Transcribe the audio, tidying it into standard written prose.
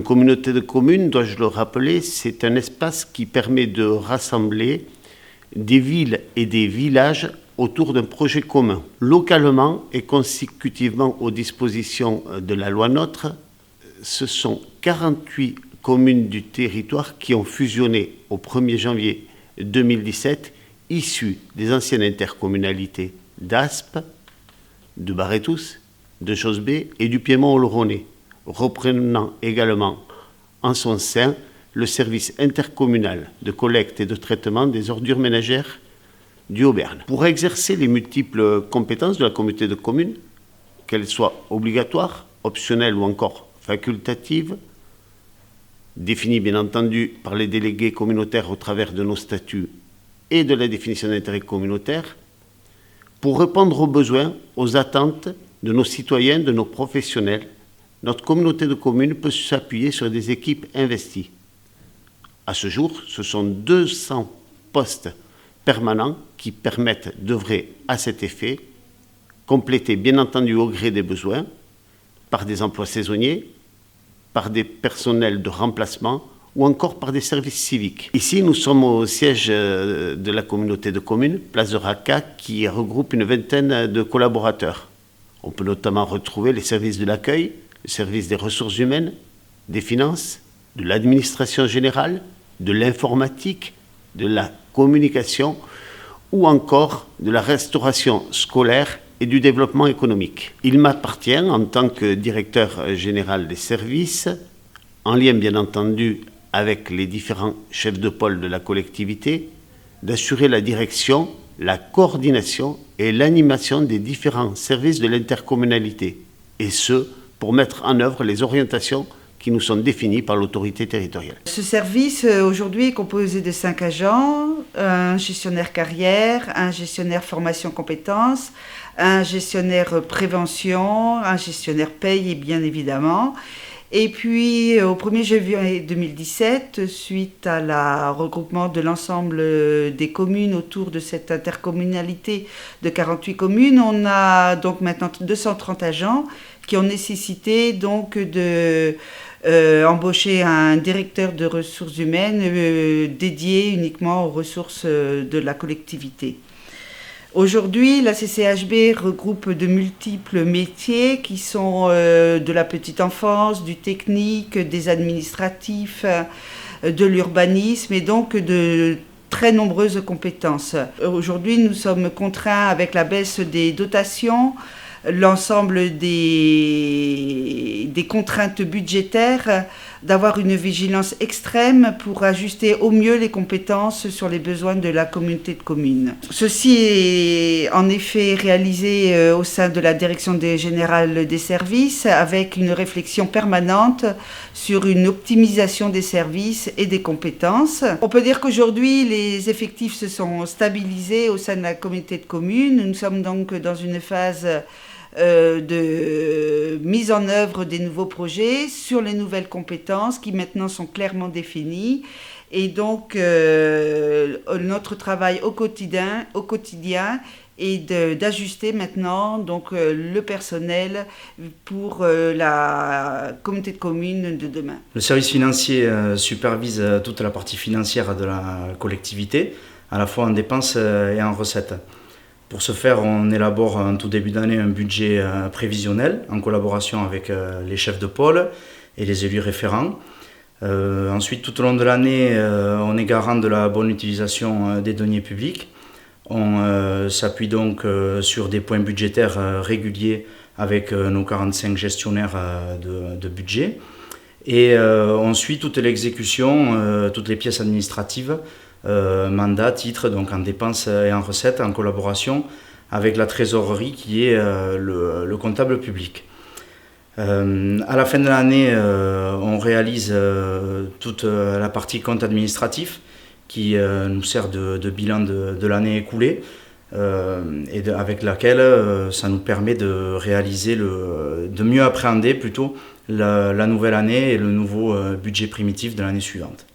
communauté de communes, dois-je le rappeler, c'est un espace qui permet de rassembler des villes et des villages autour d'un projet commun. Localement et consécutivement aux dispositions de la loi NOTRe, ce sont 48 communes du territoire qui ont fusionné au 1er janvier 2017, issues des anciennes intercommunalités d'Aspe, de Barétous, de Josbé et du Piémont-Oloronais, reprenant également en son sein le service intercommunal de collecte et de traitement des ordures ménagères du Haut-Berne. Pour exercer les multiples compétences de la communauté de communes, qu'elles soient obligatoires, optionnelles ou encore facultatives, définies bien entendu par les délégués communautaires au travers de nos statuts et de la définition d'intérêt communautaire, pour répondre aux besoins, aux attentes de nos citoyens, de nos professionnels, notre communauté de communes peut s'appuyer sur des équipes investies. À ce jour, ce sont 200 postes permanents qui permettent d'œuvrer à cet effet, complétés bien entendu au gré des besoins, par des emplois saisonniers, par des personnels de remplacement ou encore par des services civiques. Ici, nous sommes au siège de la communauté de communes, place de Racah, qui regroupe une vingtaine de collaborateurs. On peut notamment retrouver les services de l'accueil, le service des ressources humaines, des finances, de l'administration générale, de l'informatique, de la communication ou encore de la restauration scolaire et du développement économique. Il m'appartient, en tant que directeur général des services, en lien bien entendu avec les différents chefs de pôle de la collectivité, d'assurer la direction, la coordination et l'animation des différents services de l'intercommunalité, et ce, pour mettre en œuvre les orientations qui nous sont définies par l'autorité territoriale. Ce service, aujourd'hui, est composé de 5 agents, un gestionnaire carrière, un gestionnaire formation compétences, un gestionnaire prévention, un gestionnaire paye, et bien évidemment. Et puis, au 1er janvier 2017, suite à la regroupement de l'ensemble des communes autour de cette intercommunalité de 48 communes, on a donc maintenant 230 agents qui ont nécessité donc de embaucher un directeur de ressources humaines dédié uniquement aux ressources de la collectivité. Aujourd'hui, la CCHB regroupe de multiples métiers qui sont de la petite enfance, du technique, des administratifs, de l'urbanisme et donc de très nombreuses compétences. Aujourd'hui, nous sommes contraints avec la baisse des dotations, l'ensemble des contraintes budgétaires, d'avoir une vigilance extrême pour ajuster au mieux les compétences sur les besoins de la communauté de communes. Ceci est en effet réalisé au sein de la Direction générale des services avec une réflexion permanente sur une optimisation des services et des compétences. On peut dire qu'aujourd'hui, les effectifs se sont stabilisés au sein de la communauté de communes. Nous sommes donc dans une phase de mise en œuvre des nouveaux projets sur les nouvelles compétences qui maintenant sont clairement définies. Et donc, notre travail au quotidien est d'ajuster maintenant donc, le personnel pour la communauté de communes de demain. Le service financier supervise toute la partie financière de la collectivité, à la fois en dépenses et en recettes. Pour ce faire, on élabore en tout début d'année un budget prévisionnel en collaboration avec les chefs de pôle et les élus référents. Ensuite, tout au long de l'année, on est garant de la bonne utilisation des deniers publics. On s'appuie donc sur des points budgétaires réguliers avec nos 45 gestionnaires de budget. Et on suit toute l'exécution, toutes les pièces administratives, mandat, titre, donc en dépenses et en recettes, en collaboration avec la trésorerie qui est le comptable public. À la fin de l'année, on réalise toute la partie compte administratif qui nous sert de bilan de l'année écoulée et avec laquelle ça nous permet de réaliser, de mieux appréhender plutôt la nouvelle année et le nouveau budget primitif de l'année suivante.